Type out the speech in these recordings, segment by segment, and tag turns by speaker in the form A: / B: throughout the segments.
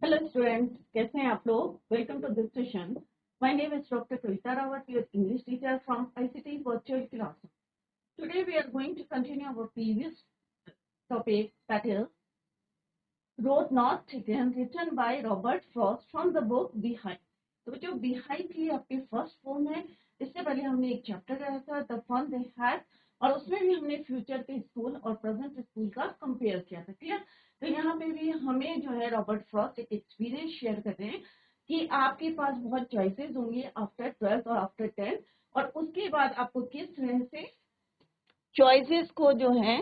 A: Hello students, कैसे हैं आप लोग? Welcome to this session. My name is Dr. Kavita Rawat, your English teacher from ICT Virtual Classroom. Today we are going to continue our previous topic, that is Road Not Taken, written by Robert Frost from the book Behind. तो जो Behind थी आपकी first form है, इससे पहले हमने एक chapter रहा था द फन दे हैड, और उसमें भी हमने फ्यूचर के स्कूल और प्रेजेंट स्कूल का कंपेयर किया था। क्लियर? तो यहाँ पे भी हमें जो है रॉबर्ट फ्रॉस्ट एक एक्सपीरियंस शेयर कर रहे हैं कि आपके पास बहुत चॉइसेस होंगे आफ्टर 12th और आफ्टर 10th, और उसके बाद आपको किस तरह से चॉइसेस को जो है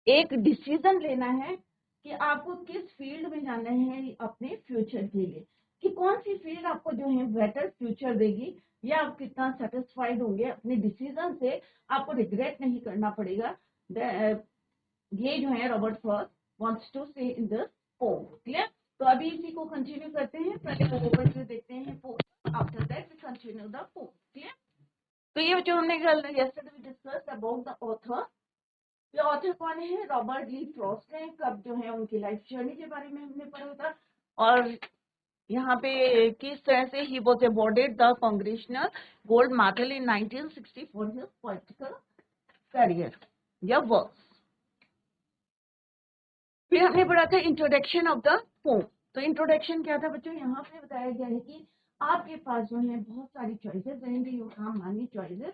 A: एक डिसीजन लेना है कि आपको किस फील्ड में जाना है अपने फ्यूचर के लिए, कि कौन सी फील्ड आपको जो है बेटर फ्यूचर देगी, या आप कितना सेटिस्फाइड होंगे अपने डिसीजन से, आपको रिग्रेट नहीं करना पड़ेगा। ये जो है रॉबर्ट फ्रॉस्ट वांट्स टू से इन द पोम। क्लियर? तो अभी इसी को कंटिन्यू करते हैं, पहले ओवरव्यू देखते हैं poem, after that we continue the poem. Clear? तो ये जो हमने कल yesterday we discussed about the author. ये ऑथर कौन है? रॉबर्ट ली फ्रॉस्ट है। कब जो है उनकी लाइफ जर्नी के बारे में हमने पढ़ा था, और यहाँ पे किस तरह से he was awarded the congressional gold medal in 1960 for his political career या वर्क। फिर हमने पढ़ा था इंट्रोडक्शन ऑफ द पोम। तो इंट्रोडक्शन क्या था बच्चों? यहाँ पे बताया गया है कि आपके पास जो है बहुत सारी चॉइसेस रहेंगे, you have many choices,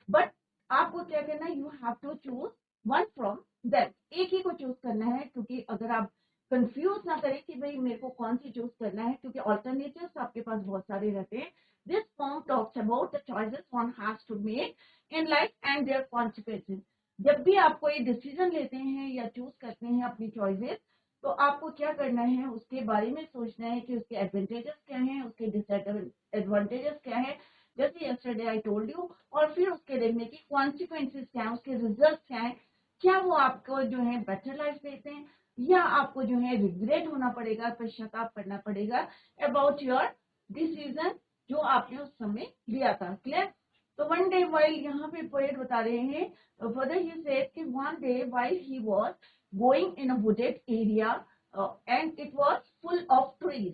A: but आपको क्या करना है? You have to choose one from that. एक ही को चूज करना है, क्योंकि अगर आप कंफ्यूज ना करें कि भाई मेरे को कौन सी चूज करना है, क्योंकि ऑल्टरनेटिव्स आपके पास बहुत सारे रहते हैं। This form talks about the choices one has to make in life and their consequences. जब भी आप कोई डिसीजन लेते हैं या चूज करते हैं अपनी चॉइसेस, तो आपको क्या करना है? उसके बारे में सोचना है कि उसके एडवांटेजेस क्या हैं, उसके डिसएडवांटेजेस क्या है, जैसे यस्टरडे आई टोल्ड यू। और फिर उसके देखने की कॉन्सिक्वेंसेस क्या है, उसके रिजल्ट क्या है, क्या वो आपको जो है बेटर लाइफ देते हैं, या आपको जो है रिग्रेट होना पड़ेगा, पश्चाताप करना पड़ेगा अबाउट योर डिसीजन जो आपने उस समय लिया था। क्लियर? तो वन डे वाइल, यहाँ पे पोएट बता रहे हैं, फर्दर ही सेड कि one day while he was going in a wooded area and it was full of trees,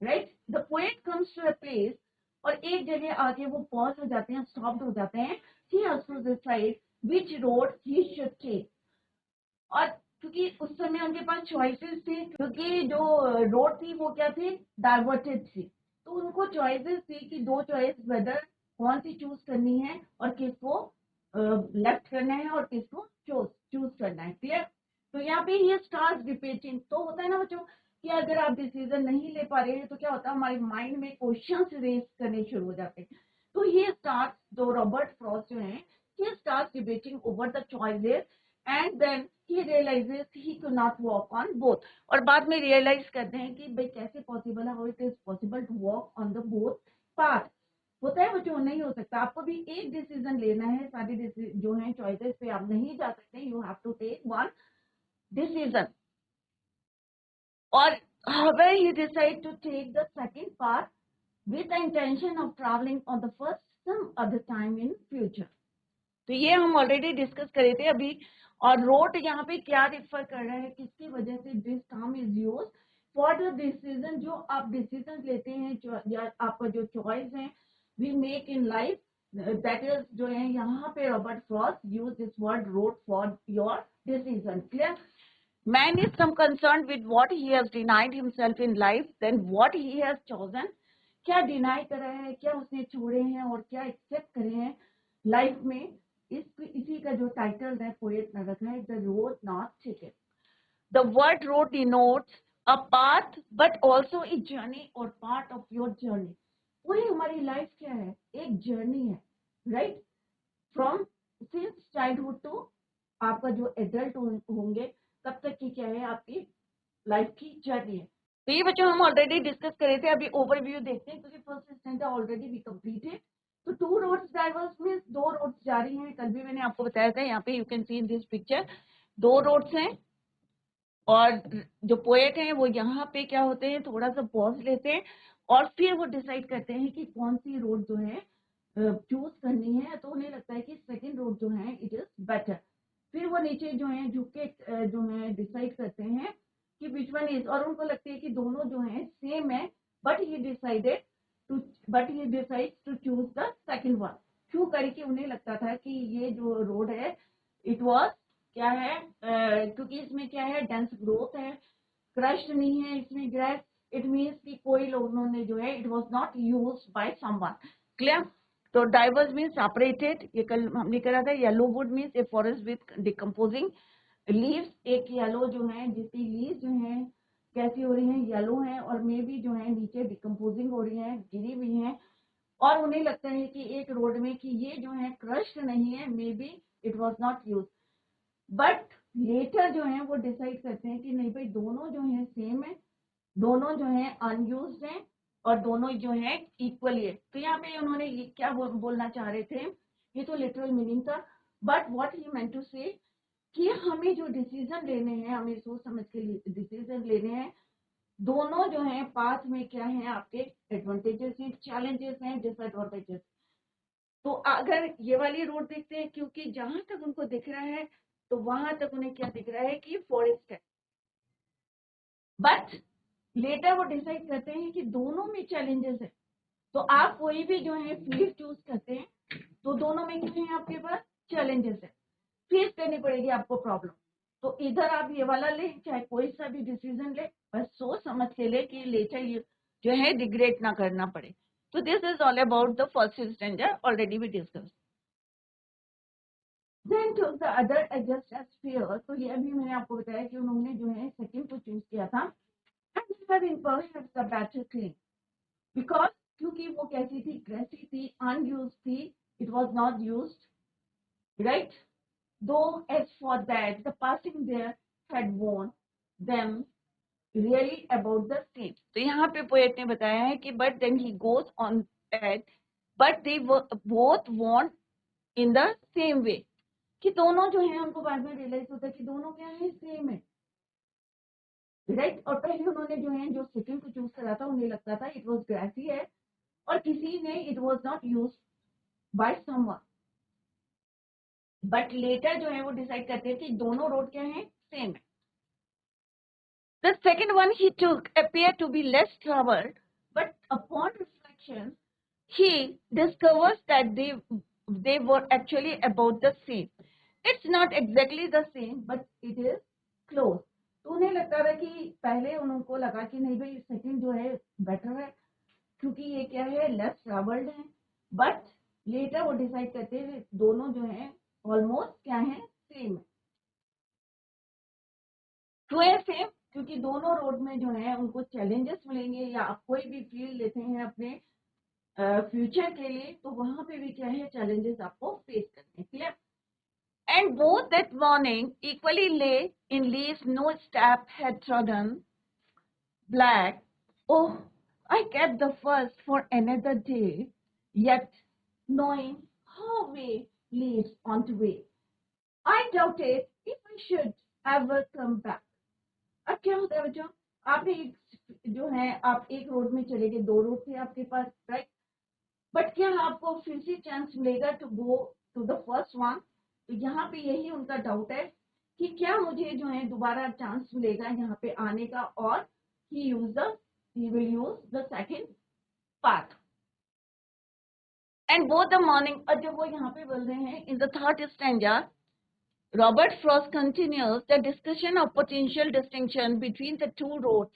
A: right? The poet comes to a place, और एक जगह आके वो पॉज हो जाते हैं, स्टॉप्ड हो जाते हैं। He has to decide which road he should take. और क्योंकि उस समय उनके पास चॉइसेस थे, क्योंकि जो रोड थी वो क्या थी? डाइवर्टेड थी। तो उनको चॉइसेस थी कि दो चॉइस, वेदर कौन सी चूज करनी है और किसको लेफ्ट करना है और किसको चूज करना है। क्लियर? तो यहाँ पे ये स्टार्ट रिपीटिंग। तो होता है ना बच्चों कि अगर आप डिसीजन नहीं ले पा रहे हैं तो क्या होता है? हमारे माइंड में क्वेश्चंस रेज करने शुरू हो जाते हैं। तो ये स्टार्ट, जो रॉबर्ट फ्रॉस्ट जो है, he starts debating over the choices, and then he realizes he could not walk on both। और बाद में रियलाइज करते हैं कि भाई कैसे पॉसिबल है, how it is possible to walk on the both path। होता है बच्चों? नहीं हो सकता। आपको भी एक डिसीजन लेना है, सारी जो है चॉइसेस पे आप नहीं जा सकते, you have to take one decision. और however he decide to take the second path with the intention of traveling on the first some other time in future। तो ये हम ऑलरेडी डिस्कस करे थे अभी। और रोड यहाँ पे क्या रिफर कर रहा है, किसकी वजह से this term is use for the decision, जो आप डिसीजन लेते हैं या आपका जो चॉइस है we make in life, that is जो है यहाँ पे Robert Frost use this word road for your decision. Clear? Man is some concerned with what he has denied himself in life, then what he has chosen। क्या deny करा है, क्या उसने छोड़े हैं और क्या एक्सेप्ट करे हैं लाइफ में, इसी का जो टाइटल है पोएट ने रखा है, the road not taken. The word road denotes a path but also a journey और पार्ट ऑफ योर जर्नी। पूरी हमारी लाइफ क्या है? एक जर्नी है, right? From since childhood to आपका जो एडल्ट होंगे तब तक की क्या है? आपकी लाइफ की जर्नी है। तो ये बच्चों हम ऑलरेडी डिस्कस करे थे। अभी ओवरव्यू देखते हैं, क्योंकि first standard already we completed. तो टू रोड्स डाइवर्स में दो रोड्स जा रही हैं। कल भी मैंने आपको बताया था, यहाँ पे you can C in this picture दो रोड्स हैं। और जो पोएट हैं वो यहाँ पे क्या होते हैं, थोड़ा सा पॉज लेते हैं और फिर वो डिसाइड करते हैं कि कौन सी रोड जो है चूज करनी है। तो उन्हें लगता है कि सेकंड रोड जो है इट इज बेटर। फिर वो नीचे जो है झुक के जो है डिसाइड करते हैं कि विच वन वन इज, और उनको लगता है कि दोनों जो है सेम है, but he decides to choose the second one. क्यों? करके उन्हें लगता था कि ये जो रोड है इट वाज क्या है, क्योंकि इसमें क्या है, डेंस ग्रोथ है, क्रश्ड नहीं है इसमें ग्रास, इट मीन्स कि कोई लोगों ने जो है it was not used by someone. Clear? तो डाइवर्स मीन्स सेपरेटेड, ये कल हमने करा था। Yellow would means a forest with decomposing leaves, एक येलो जो है जिसकी लीव्स जो है कैसी हो रही हैं, येलो हैं, और मे भी जो है नीचे डिकम्पोजिंग हो रही हैं, गिरी हुई हैं, और उन्हें लगता है कि एक रोड में कि ये जो है क्रश्ड नहीं है, may be it was not use. But later जो है वो डिसाइड करते हैं कि नहीं भाई, दोनों जो है सेम है, दोनों जो है अनयूज्ड हैं, और दोनों जो है इक्वली है। तो यहाँ पे उन्होंने ये क्या बोलना चाह रहे थे, ये तो लिटरल मीनिंग था, but what he meant to say कि हमें जो डिसीजन लेने हैं, हमें सोच समझ के डिसीजन लेने हैं, दोनों जो है पाथ में क्या है, आपके एडवांटेजेस हैं, चैलेंजेस हैं, डिसएडवांटेजेस। तो अगर ये वाली रोड देखते हैं, क्योंकि जहां तक उनको दिख रहा है तो वहां तक उन्हें क्या दिख रहा है कि फॉरेस्ट है, बट लेटर वो डिसाइड करते हैं कि दोनों में चैलेंजेस है। तो आप कोई भी जो है फील्ड चूज करते हैं तो दोनों में क्या है, आपके पास चैलेंजेस है, फेस करनी पड़ेगी आपको प्रॉब्लम। तो इधर आप ये वाला ले, चाहे कोई सा भी डिसीजन ले, बस सोच समझ के ले कि लेटर जो है रिग्रेट ना करना पड़े। तो this is all about the first standard, already we discuss. Then to the other adjust as fair, तो ये अभी मैंने आपको बताया कि उन्होंने जो है सेकंड को चूज किया था, and in perhaps the better claim, because क्योंकि वो कैसी थी, ग्रेसी थी, अनयूज्ड थी, it was not used, right? Though as for that, the passing there had warned them really about the same. तो यहाँ पे पोएट ने बताया है कि but then he goes on that, but they both warned in the same way, कि दोनों जो है हमको बाद में रियलाइज होता है कि दोनों क्या है, सेम है, राइट? और पहले उन्होंने जो है जो सेकंड को चूज करा था, उन्हें लगता था इट वाज ग्रासी है, और किसी ने it was not used by someone, but later जो है वो डिसाइड करते हैं कि दोनों रोड क्या है, सेम है। The second one he took appeared to be less traveled, but upon reflection, he discovers that they were actually about the same. It's not exactly the same, but it is close. तो उन्हें लगता था कि पहले उनको लगा कि नहीं भाई सेकंड जो है बेटर है, क्योंकि ये क्या है, लेस ट्रेवल्ड है, बट लेटर वो डिसाइड करते हैं दोनों जो है ऑलमोस्ट क्या है, सेम है। क्यों है सेम? क्योंकि दोनों रोड में जो है उनको चैलेंजेस मिलेंगे, या आप कोई भी फील्ड लेते हैं अपने फ्यूचर के लिए, तो वहां पे भी क्या है, चैलेंजेस आपको फेस करने के लिए। And both that morning equally lay in leaves no step had trodden black, oh I kept the first for another day, yet knowing how way leads on to way, I doubted if I should ever come back. अब क्या होता है बच्चों, आपने जो है आप एक रोड में चले गए, दो रोड थे आपके पास, राइट? बट क्या आपको फिर से चांस मिलेगा to go to the first one? तो यहाँ पे यही उनका डाउट है कि क्या मुझे जो है दोबारा चांस मिलेगा यहाँ पे आने का, और he will use the second path. And both the morning, और जब वो यहाँ पे बोल रहे हैं in the third stanza, Robert Frost continues the discussion of potential distinction between the two roads.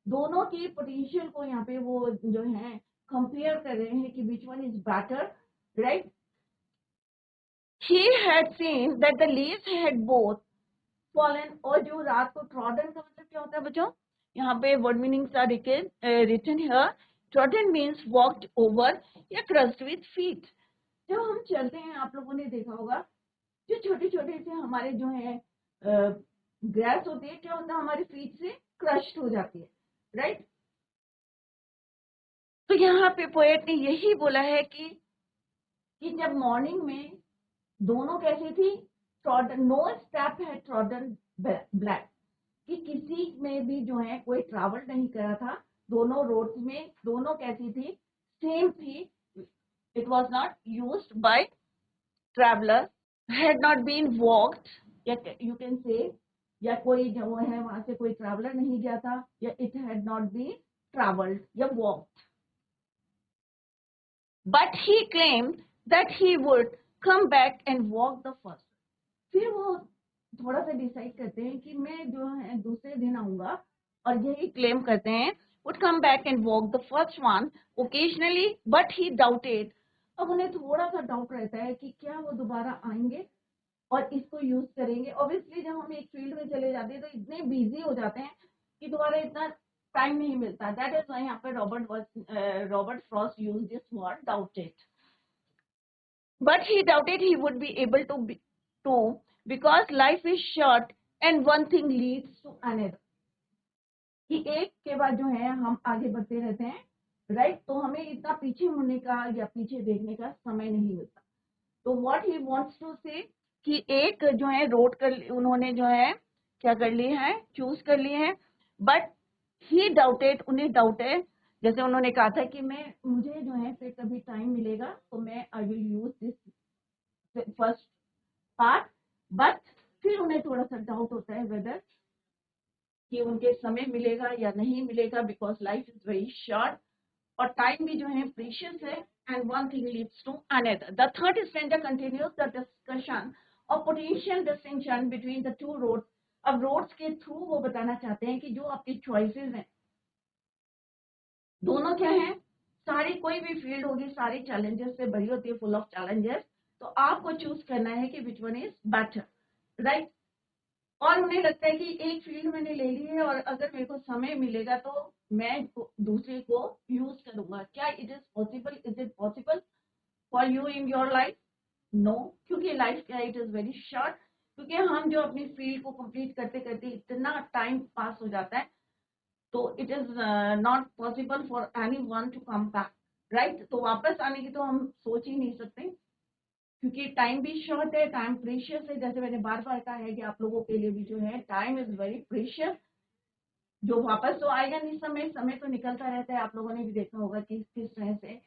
A: दोनों की पोटेंशियल को यहाँ पे वो जो है कंपेयर कर रहे हैं कि which one is better, right? He had seen that the leaves had both fallen, और जो रात को trodden का मतलब क्या होता है बच्चों, यहाँ पे word meanings are written here. Trodden means walked over या crushed with feet. जब हम चलते हैं, आप लोगों ने देखा होगा, जो छोटे छोटे से हमारे जो है ग्रास होती है, क्या होता है, हमारे फीट से क्रश्ड हो जाती है, राइट? तो यहाँ पे पोएट ने यही बोला है कि जब मॉर्निंग में दोनों कैसी थी, ट्रॉडन, नो स्टेप है ट्रॉडन ब्लैक, कि किसी में भी जो है कोई ट्रैवल नहीं करा था, दोनों रोड्स में दोनों कैसी थी, सेम थी, it was not used by traveller, had not been walked, you can say, या कोई जो है वहां से कोई ट्रैवलर नहीं गया था, या it had not been travelled या walked, but he claim that he would come back and walk the first. फिर वो थोड़ा सा डिसाइड करते हैं कि मैं जो है दूसरे दिन आऊंगा, और यही क्लेम करते हैं would come back and walk the first one occasionally, but he doubted। अब उन्हें थोड़ा सा डाउट रहता है कि क्या वो दोबारा आएंगे और इसको यूज करेंगे। ऑब्वियसली जब हम एक फील्ड में चले जाते हैं तो इतने बिजी हो जाते हैं कि दोबारा इतना टाइम नहीं मिलता। दैट इज व्हाई यहाँ पे Robert Frost use this word doubted, but he doubted he would be able to because life is short and one thing leads to another। कि एक के बाद जो है हम आगे बढ़ते रहते हैं, राइट, तो हमें इतना पीछे मुड़ने का या पीछे देखने का समय नहीं मिलता। तो what he wants to say कि एक जो है रोड कर उन्होंने जो है क्या कर ली है, चूज कर ली है, बट ही डाउटेड, उन्हें डाउट है। जैसे उन्होंने कहा था कि मुझे जो है फिर कभी टाइम मिलेगा तो मैं I will use this first part, but फिर उन्हें थोड़ा सा डाउट होता है वेदर कि उनके समय मिलेगा या नहीं मिलेगा, because life is very short और टाइम भी जो है प्रीशियस है, and one thing leads to another. The third standard continues the discussion of potential distinction between the two roads. अब रोड्स के थ्रू वो बताना चाहते हैं कि जो आपकी चॉइसेस हैं दोनों क्या है, सारी कोई भी फील्ड होगी सारी चैलेंजेस से भरी होती है, फुल ऑफ चैलेंजेस, तो आपको चूज करना है कि which one is better, right. और उन्हें लगता है कि एक फील्ड मैंने ले ली है और अगर मेरे को समय मिलेगा तो मैं दूसरे को यूज करूंगा। क्या it is possible, is it possible for you in your life? No, क्योंकि लाइफ क्या इट इज वेरी शॉर्ट, क्योंकि हम जो अपनी फील्ड को कंप्लीट करते करते इतना टाइम पास हो जाता है, तो it is not possible for anyone to come back, right. तो वापस आने की तो हम सोच ही नहीं सकते, क्योंकि टाइम भी शॉर्ट है, टाइम प्रीशियस है। जैसे मैंने बार बार कहा है कि आप लोगों के लिए भी जो है टाइम इज वेरी प्रीशियस, जो वापस तो आएगा नहीं, समय समय तो निकलता रहता है, आप लोगों ने भी देखा होगा कि किस तरह से,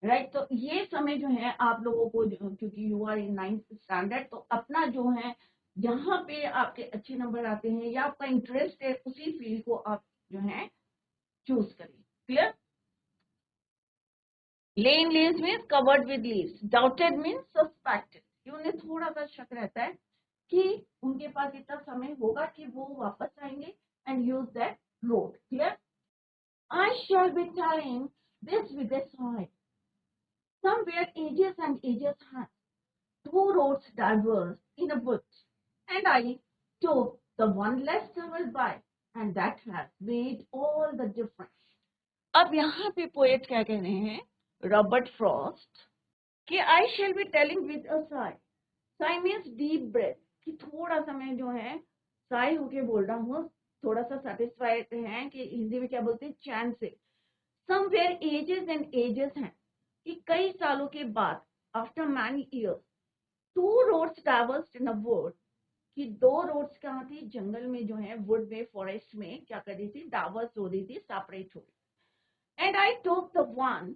A: राइट। तो ये समय जो है आप लोगों को क्योंकि you are in 9th standard, तो अपना जो है जहाँ पे आपके अच्छे नंबर आते हैं या आपका इंटरेस्ट है उसी फील्ड को आप जो है चूज करें। Clear? Lane leaves means covered with leaves, doubted means suspected. उन्हें थोड़ा सा शक रहता है कि उनके पास इतना समय होगा कि वो वापस आएंगे and use that road. Clear? I shall be telling this with a sigh, somewhere ages and ages hence two roads diverged in a wood, and I took the one less traveled by, and that has made all the difference। अब यहाँ पे poet क्या कह रहे हैं, Robert Frost, कि I shall be telling with a sigh. Sigh means deep breath, कि थोड़ा सा मैं जो है साई होके बोल रहा हूँ, थोड़ा सा सेटिस्फाइड है, कि हिंदी में क्या बोलते हैं, चैन से। समवेयर एजेस एंड एजेस हैं, कि कई सालों के बाद, after many years, two roads traversed in a wood, कि दो रोड्स कहाँ थी, जंगल में जो है, वुड में, फॉरेस्ट में क्या कर रही थी, डावर्स हो रही थी, सेपरेट हो रही। And I took the one,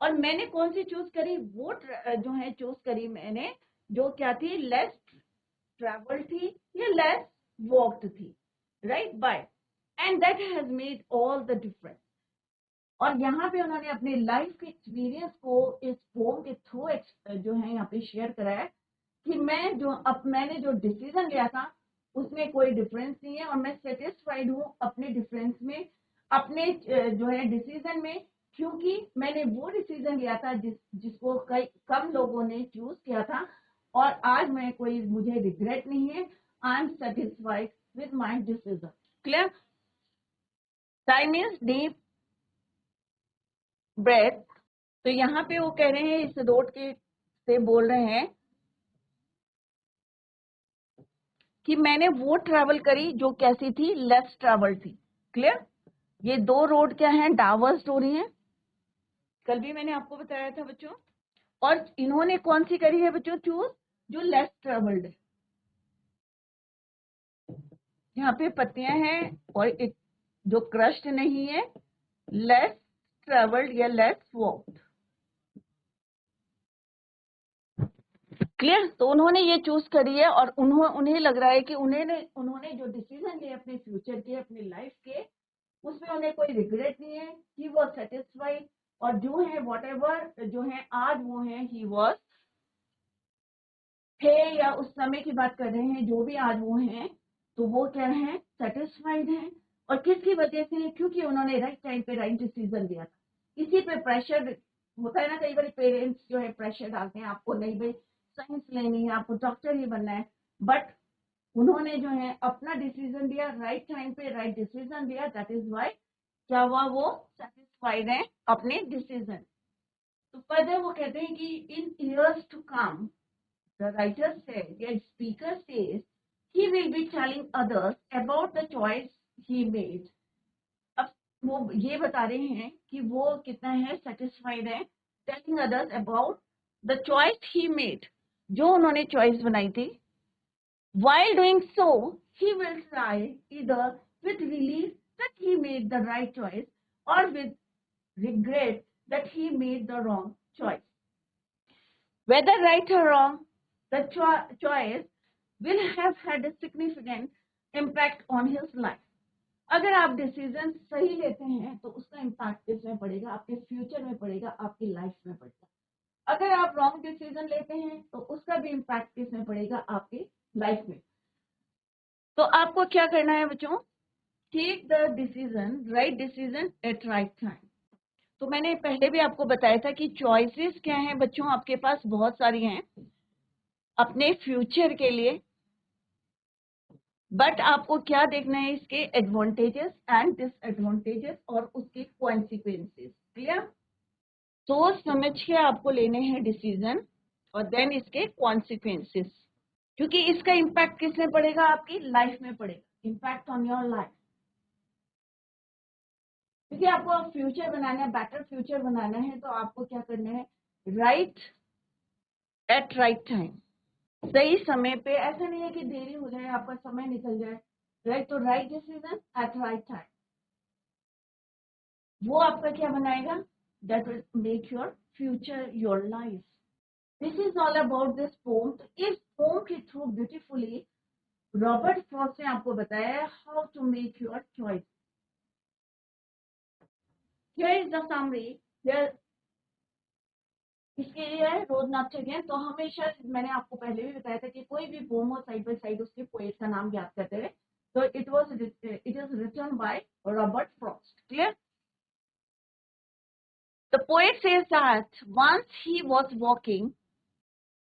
A: और मैंने कौन सी चूज करी, वो जो है चूज करी मैंने जो क्या थी, लेस ट्रेवल थी या लेस वॉक्ड थी, right, by, and that has made all the difference. और यहाँ पे उन्होंने अपने लाइफ के एक्सपीरियंस को इस पोम के थ्रू जो है यहाँ पे शेयर कराया कि मैंने जो डिसीजन लिया था उसमें कोई डिफरेंस नहीं है, और मैं सेटिस्फाइड हूँ अपने डिफरेंस में, अपने जो है डिसीजन में, क्योंकि मैंने वो डिसीजन लिया था जिसको कम लोगों ने चूज किया था, और आज मुझे रिग्रेट नहीं है। I am satisfied with my decision. Clear? Time is deep breath. तो यहाँ पे वो कह रहे हैं, इस रोड के से बोल रहे हैं कि मैंने वो ट्रैवल करी जो कैसी थी, लेस ट्रैवल थी। क्लियर? ये दो रोड क्या है, डावर्स हो रही है, कल भी मैंने आपको बताया था बच्चों, और इन्होंने कौन सी करी है बच्चों चूज, जो लेस ट्रेवल्ड है। यहाँ पे पत्तियां हैं और एक जो क्रश्ड नहीं है, लेस ट्रेवल्ड या लेस वॉक्ड। क्लियर। तो उन्होंने ये चूज करी है और उन्हें लग रहा है कि उन्होंने जो डिसीजन लिए अपने फ्यूचर के, अपनी लाइफ के, उसमें उन्हें कोई रिग्रेट नहीं है। He was satisfied. और जो है व्हाटएवर जो है आज वो है, ही वॉज थे, या उस समय की बात कर रहे हैं, जो भी आज वो हैं, तो वो क्या है, सेटिस्फाइड हैं। और किसकी वजह से? क्योंकि उन्होंने राइट टाइम पे राइट डिसीजन लिया था। इसी पे प्रेशर होता है ना, कई बार पेरेंट्स जो है प्रेशर डालते हैं आपको, नहीं भाई साइंस लेनी है, आपको डॉक्टर ही बनना है, बट उन्होंने जो है अपना डिसीजन लिया, राइट टाइम पे राइट डिसीजन लिया, दैट इज वाई क्या हुआ, वो सेटिस्फाइड है अपने डिसीजन। तो फर्दर वो कहते हैं कि in years to come, the writer said, the speaker says, he will be telling others about the choice he made. अब वो ये बता रहे हैं कि वो कितना है, सेटिस्फाइड है, telling others about the choice he made, जो उन्होंने चॉइस बनाई थी। While doing so, he will try either with relief that he made the right choice or with regret that he made the wrong choice. Whether right or wrong, the choice will have had a significant impact on his life. अगर आप decision सही लेते हैं तो उसका impact किसमें पड़ेगा, आपके फ्यूचर में पड़ेगा, आपकी लाइफ में पड़ेगा। अगर आप रॉन्ग डिसीजन लेते हैं तो उसका भी इम्पैक्ट किसमें पड़ेगा, आपकी लाइफ में। तो आपको क्या करना है बच्चों, take the decision, right decision at right time. तो मैंने पहले भी आपको बताया था कि चॉइसेस क्या हैं बच्चों, आपके पास बहुत सारी हैं अपने फ्यूचर के लिए, बट आपको क्या देखना है, इसके एडवांटेजेस एंड डिसएडवांटेजेस और उसके कॉन्सिक्वेंसेस। क्लियर। सोच समझ के आपको लेने हैं डिसीजन और देन इसके कॉन्सिक्वेंसेस, क्योंकि इसका इम्पैक्ट किसमें पड़ेगा, आपकी लाइफ में पड़ेगा, इम्पैक्ट ऑन योर लाइफ। क्योंकि आपको फ्यूचर बनाना है, बेटर फ्यूचर बनाना है, तो आपको क्या करना है, राइट एट राइट टाइम, सही समय पे। ऐसा नहीं है कि देरी हो जाए, आपका समय निकल जाए, राइट। तो right decision at right time, वो आपका क्या बनाएगा, that will make your future, your life. This is all about this pome. तो इस पोम के थ्रू ब्यूटीफुली रॉबर्ट फ्रॉस्ट ने आपको बताया how to make your choice. Here is the summary. Here इसके लिए है रोज नॉट अगेन। तो हमेशा, मैंने आपको पहले भी बताया था कि कोई भी पोम हो, साइड बाय साइड उसके पोएट का नाम याद करते रहे। तो it is written by Robert Frost. Clear. The poet says that once he was walking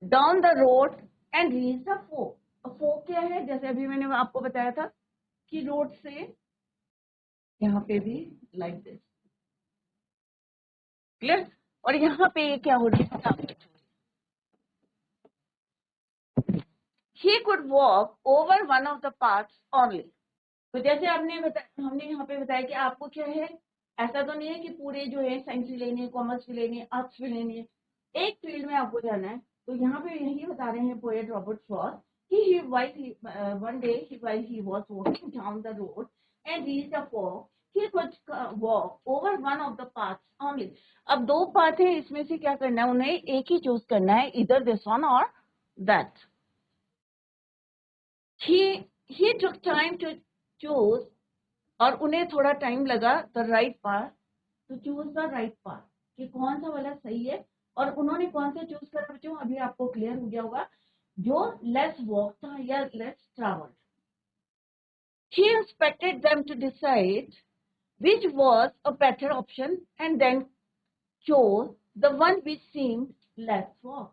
A: down the road and reached a fork. A fork क्या है, जैसे अभी मैंने आपको बताया था कि रोड से यहाँ पे भी लाइक दिस। क्लियर। और यहाँ पे क्या हो रहा है, he could walk over one of the paths only. तो जैसे हमने यहाँ पे बताया कि आपको क्या है, ऐसा तो नहीं है कि पूरे जो है साइंस भी लेनी है, कॉमर्स भी लेनी है, आर्ट्स भी लेनी है, एक फील्ड में आपको जाना है। तो यहाँ पे यही बता रहे हैं पोएट रॉबर्ट फ्रॉस्ट कि one day while he was walking down the road and reached a fork, he could walk over one of the paths only. अब दो पाथ है, इसमें से क्या करना है, उन्हें एक ही चूज करना है, इधर दिस वन और that. he took time to choose, और उन्हें थोड़ा टाइम लगा, the right path, to choose the right path, कि कौन सा वाला सही है। और उन्होंने कौन सा चूज करा बच्चों, अभी आपको क्लियर हो गया होगा, जो लेस वॉक था या less travelled. He expected them to decide which was a better option and then chose the one which seemed less walk.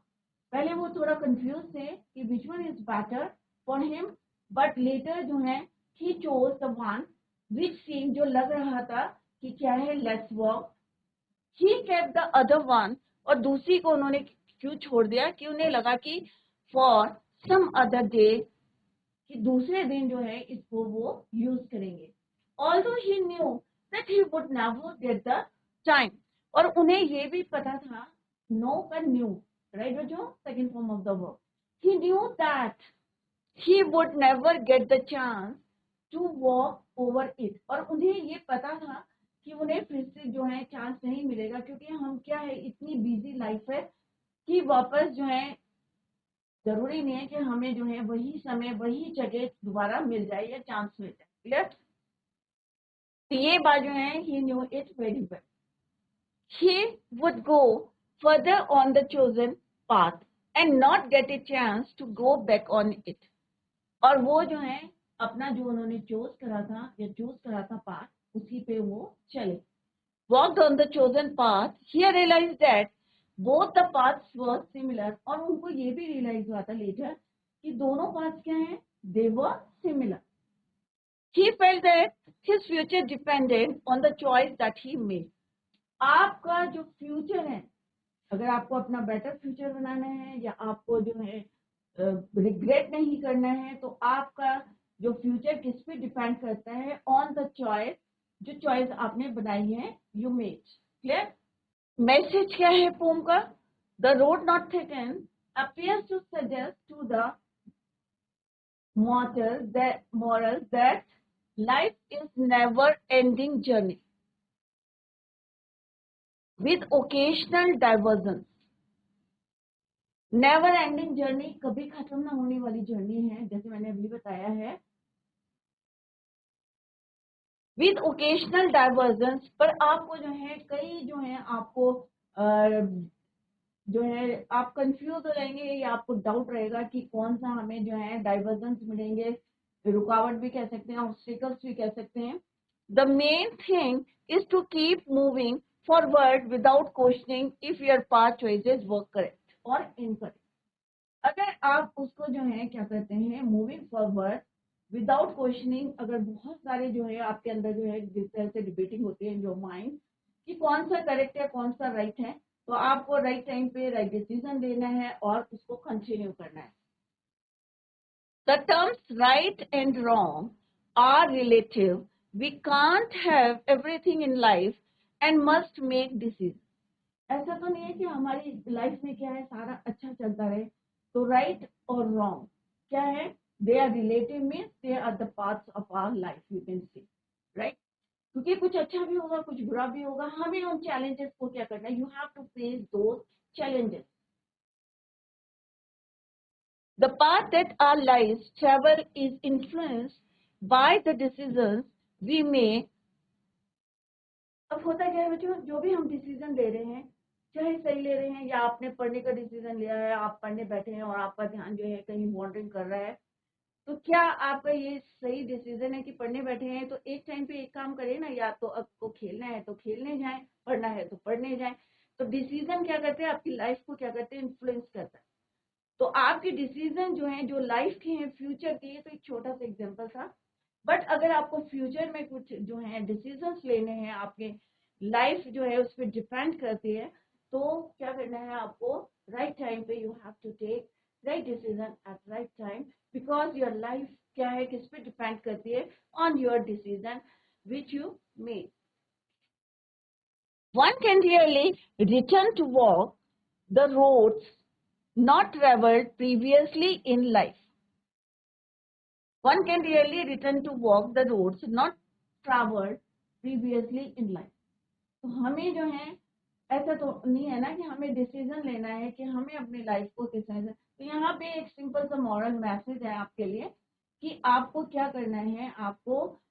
A: पहले वो थोड़ा कंफ्यूज थे कि which one is better for him, but later जो है he chose the one which seemed, जो लग रहा था कि क्या है, less walk. He kept the other one, और दूसरी को उन्होंने क्यों छोड़ दिया, कि उन्हें लगा कि for some other day, कि दूसरे दिन जो है इसको वो यूज करेंगे। Although he knew that he would never get the time, और उन्हें ये भी पता था, नो का न्यू, राइट बच्चों, second form of the verb. He knew that he would never get the chance to walk over it, और उन्हें ये पता था कि उन्हें फिर से जो है चांस नहीं मिलेगा, क्योंकि हम क्या है, इतनी बिजी लाइफ है कि वापस जो है जरूरी नहीं है कि हमें जो है वही समय वही जगह दोबारा मिल जाए या चांस मिल जाए। क्लियर? तो ये बात जो है he knew it very well. He would go further on the chosen path and not get a chance to go back on it. और वो जो है अपना जो उन्होंने चूज करा था या चूज करा था पाथ उसी पे वो चले। Walked on the chosen path, he realized that both the paths were similar. और उनको ये भी रियलाइज हुआ था लेटर कि दोनों पाथ्स क्या हैं, they were similar. He felt that his future depended on the choice that he made. आपका जो फ्यूचर है, अगर आपको अपना बेटर फ्यूचर बनाना है या आपको जो है रिग्रेट नहीं करना है, तो आपका जो फ्यूचर किस पे डिपेंड करता है, ऑन द चॉइस, जो चॉइस आपने बनाई है, यू मेड। क्लियर? मैसेज क्या है पोम का? The road not taken appears to suggest to the moral that life is never ending journey with occasional diversions. Never ending journey, कभी खत्म ना होने वाली जर्नी है, जैसे मैंने अभी बताया है, विद ओकेशनल डाइवर्जेंस। पर आपको जो है कई जो है आपको जो है आप कंफ्यूज हो जाएंगे या आपको डाउट रहेगा कि कौन सा हमें जो है डाइवर्जेंस मिलेंगे, रुकावट भी कह सकते हैं, ऑब्स्टिकल्स भी कह सकते हैं। The main thing is to keep moving forward without questioning if your path choices work correct और इनकरेक्ट। अगर आप उसको जो है क्या करते हैं, मूविंग फॉरवर्ड विदाउट क्वेश्चनिंग, अगर बहुत सारे जो है आपके अंदर जो है जिस तरह से डिबेटिंग होती है जो माइंड कि कौन सा करेक्ट है कौन सा राइट है, तो आपको राइट टाइम पे राइट डिसीजन लेना है और उसको कंटिन्यू करना है। The terms right and wrong are relative, we can't have everything in life and must make decision. ऐसा तो नहीं है कि हमारी लाइफ में क्या है सारा अच्छा चलता रहे, तो राइट और रॉन्ग क्या है, they are relative, means they are the parts of our life, you can see, right? क्योंकि कुछ अच्छा भी होगा कुछ बुरा भी होगा, हमें उन चैलेंजेस को क्या करना है, you have to face those challenges. The path that our lives travel is influenced by the decisions we make. अब होता क्या है बच्चों, जो भी हम डिसीजन ले रहे हैं, चाहे सही ले रहे हैं या आपने पढ़ने का डिसीजन लिया है, आप पढ़ने बैठे हैं और आपका ध्यान जो है कहीं वॉन्डरिंग कर रहा है, तो क्या आपका ये सही डिसीजन है कि पढ़ने बैठे हैं तो एक टाइम पे एक काम करें ना, या तो आपको खेलना है तो खेलने जाएं, पढ़ना है तो पढ़ने जाएं। तो डिसीजन क्या करते हैं, आपकी लाइफ को क्या करते हैं, इन्फ्लुएंस करता है। तो आपके डिसीजन जो हैं जो लाइफ के हैं, फ्यूचर के, ये तो एक छोटा सा एग्जांपल था। बट अगर आपको फ्यूचर में कुछ जो है डिसीजंस लेने हैं, आपके लाइफ जो है उस पर डिपेंड करती है, तो क्या करना है आपको, राइट टाइम पे you have to take right decision at right time, because your life क्या है, किस पे डिपेंड करती है, on your decision which you make. One can really return to walk the roads not traveled previously in life. One can really return to walk the roads not traveled previously in life. तो हमें जो है ऐसा तो नहीं है ना कि हमें डिसीजन लेना है कि हमें अपनी लाइफ को किस तरह से, तो यहाँ पे एक सिंपल सा मॉरल मैसेज है आपके लिए कि आपको क्या करना है, आपको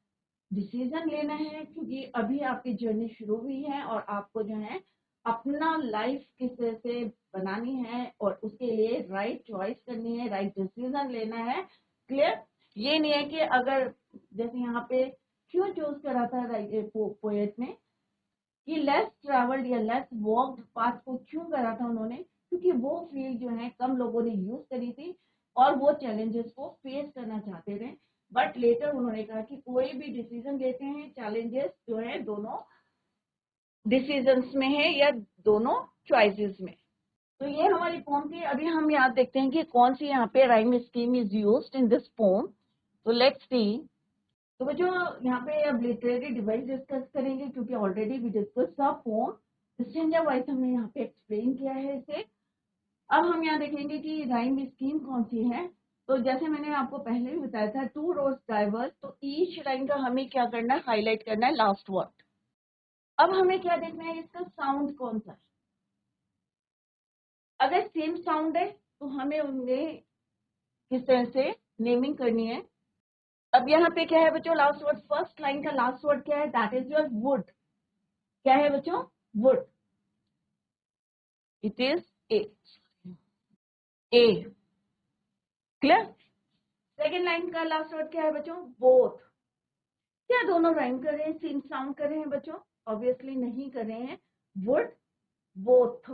A: डिसीजन लेना है, क्योंकि अभी आपकी जर्नी शुरू हुई है और आपको जो है अपना लाइफ किस तरह से बनानी है और उसके लिए राइट चॉइस करनी है, राइट डिसीजन लेना है। क्लियर? ये नहीं है कि अगर जैसे यहाँ पे क्यों चूज करा था पोएट ने कि लेस ट्रैवल्ड या लेस वॉक्ड पाथ को क्यों करा था उन्होंने, क्योंकि वो फील्ड जो है कम लोगों ने यूज करी थी और वो चैलेंजेस को फेस करना चाहते थे। बट लेटर उन्होंने कहा कि कोई भी डिसीजन लेते हैं, चैलेंजेस जो है दोनों डिसीजंस में है या दोनों चॉइसेस में। तो ये हमारी पोम थी। अभी हम याद देखते हैं कि कौन सी यहाँ पे rhyme scheme is used in this pome. तो लेट्स सी। तो बच्चों यहाँ पे अब लिटरेरी डिवाइस डिस्कस करेंगे, क्योंकि already we discuss the poem stanza wise हमने यहाँ पे एक्सप्लेन किया है इसे। अब हम यहाँ देखेंगे कि राइम स्कीम कौन सी है। तो जैसे मैंने आपको पहले भी बताया था, टू रोज डाइवर्स, तो ईच लाइन का हमें क्या करना है, हाईलाइट करना है लास्ट वर्ड। अब हमें क्या देखना है, इसका साउंड कौन सा है। अगर सेम साउंड है तो हमें उनमें किस तरह से नेमिंग करनी है। अब यहाँ पे क्या है बच्चों, लास्ट वर्ड, फर्स्ट लाइन का लास्ट वर्ड क्या है, दैट इज योर वुड। क्या है बच्चों, would, it is a, A, clear. Second line का लास्ट वर्ड क्या है बच्चों, बोथ। क्या दोनों राइम कर रहे हैं, सेम साउंड कर रहे हैं बच्चों, ऑब्वियसली नहीं कर रहे हैं। वुड, बोथ,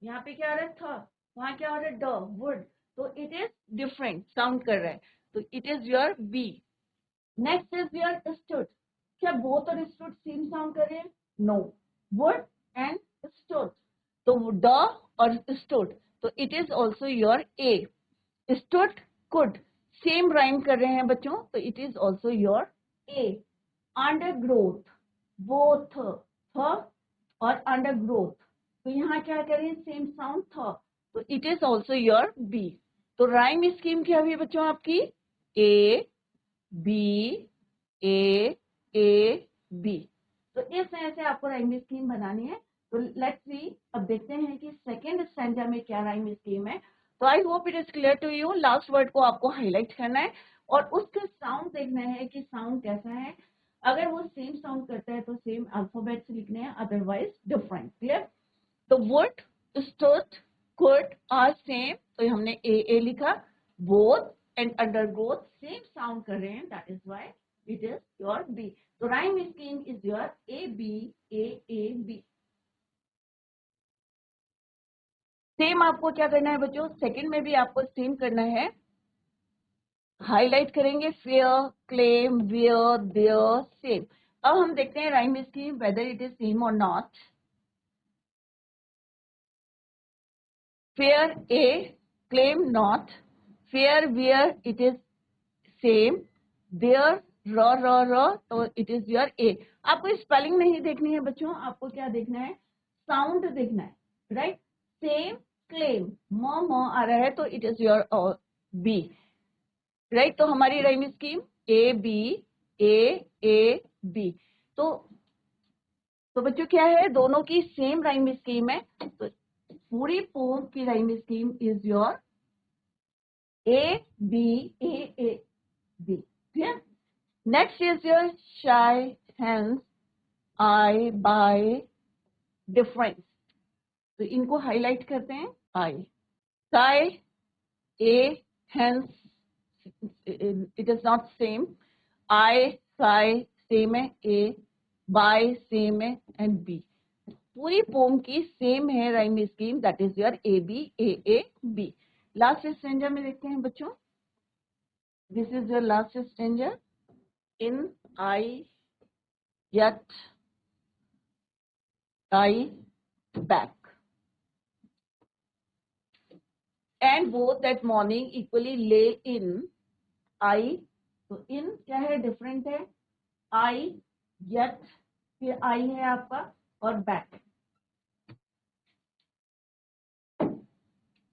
A: यहाँ पे क्या आ रहा है, था, वहां क्या आ रहा है, ड, वुड, तो इट इज डिफरेंट साउंड कर रहा है, तो it is your B. Next is your stood. क्या बोथ और स्टूड सेम साउंड कर रहे हैं, नो, वुड एंड स्टूड, तो ड और स्टूड, तो it is also your A. Stood, could, same rhyme कर रहे हैं बच्चों, तो it is also your A. Under growth, both, थ और अंडर ग्रोथ, तो यहाँ क्या करें, सेम साउंड था, तो it is also your B. तो राइम स्कीम क्या हुई बच्चों आपकी, ए बी, ए बी। तो इस तरह से आपको राइम स्कीम बनानी है। तो लेट्स सी, अब देखते हैं कि सेकेंड स्टैंजा में क्या राइम स्कीम है। तो I hope it is clear to you. Last word को आपको हाईलाइट करना है और उसका साउंड देखना है कि साउंड कैसा है। अगर वो सेम साउंड करता है तो सेम अल्फाबेट्स लिखने हैं, अदरवाइज डिफरेंट, क्लियर। तो wood, stood, could are same, तो हमने ए लिखा। Both and undergrowth same sound कर रहे हैं, that is why it is your B. तो rhyme scheme is your A B. Same आपको क्या करना है बच्चों, सेकंड में भी आपको सेम करना है, हाईलाइट करेंगे, fair, claim, wear, there, same. अब हम देखते हैं rhyme scheme whether it is same और not. Fair A, claim not, fair wear it is same, there र, तो इट इज योर ए। आपको स्पेलिंग नहीं देखनी है बच्चों, आपको क्या देखना है, साउंड देखना है, राइट। सेम, क्लेम, म आ रहा है, तो it is your B, right. तो हमारी rhyme scheme A B, A B. तो बच्चों क्या है, दोनों की सेम राइम स्कीम है, तो पूरी पोम की rhyme scheme is your A B, A B, clear. Next is your sigh, hence, I, by, difference. तो इनको हाईलाइट करते हैं, I, sigh, A, hence, it is not same, I, sigh same है, A, by same है, and B. पूरी poem की same है rhyme scheme, that is your A B. Last stanza में देखते हैं बच्चों, this is your last stanza, in, I, yet, I, back, and both that morning equally lay in, I, तो in क्या है, डिफरेंट है, I, yet, फिर I है आपका, और back,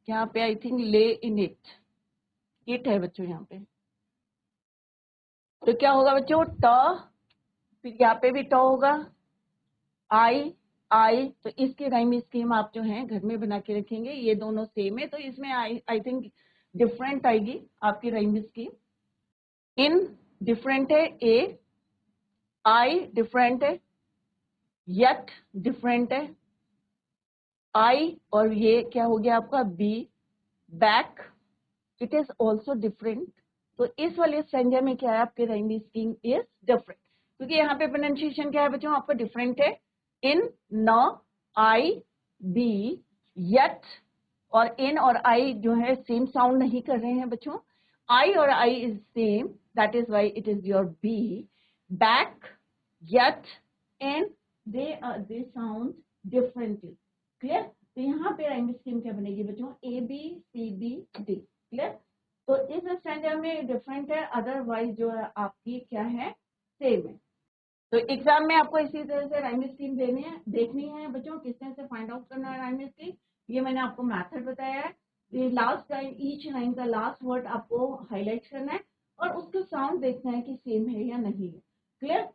A: यहाँ पे आई थिंक ले इन इट है बच्चों यहाँ पे। तो क्या होगा बच्चों, ट, फिर यहाँ पे भी ट होगा, आई, तो इसकी राइम स्कीम आप जो है घर में बना के रखेंगे, ये दोनों सेम है, तो इसमें आई थिंक डिफरेंट आएगी आपकी राइम स्कीम। इन डिफरेंट है, ए, आई डिफरेंट है, यट डिफरेंट है, आई और ये क्या हो गया आपका, B, back it is also different. तो इस वाले स्ट्रेंजर में क्या है, आपके राइम स्कीम इज डिफरेंट, क्योंकि यहाँ पे प्रोनाउंसिएशन क्या है बच्चों, आपका डिफरेंट है। इन, न, आई, बी, यट, और इन और आई जो है सेम साउंड नहीं कर रहे हैं बच्चों, आई और I is same, that is why it is your B. Back, yet, and they sound differently, clear. तो यहाँ पे राइम स्कीम क्या बनेगी बच्चों, A B, C B, D, clear. तो इस स्टैंडर्ड में डिफरेंट है, अदरवाइज जो है आपकी क्या है, सेम है। तो एग्जाम में आपको इसी तरह से राइम स्कीम देखनी है बच्चों, किस तरह से फाइंड आउट करना है राइम स्कीम, ये मैंने आपको मेथड बताया है। ये लास्ट टाइम ईच लाइन का लास्ट वर्ड आपको हाईलाइट करना है और उसका साउंड देखना है कि सेम है या नहीं है, क्लियर।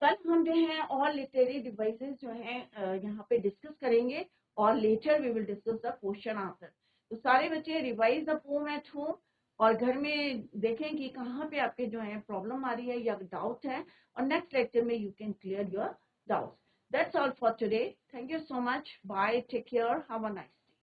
A: कल हम जो है और लिटरेरी डिवाइसेस जो है यहाँ पे डिस्कस करेंगे और later we will discuss the question answer. तो सारे बच्चे revise the poem at home और घर में देखें कि कहाँ पे आपके जो है प्रॉब्लम आ रही है या डाउट है, और नेक्स्ट लेक्चर में you can clear your doubts. That's all for today. Thank you so much. Bye. Take care. Have a nice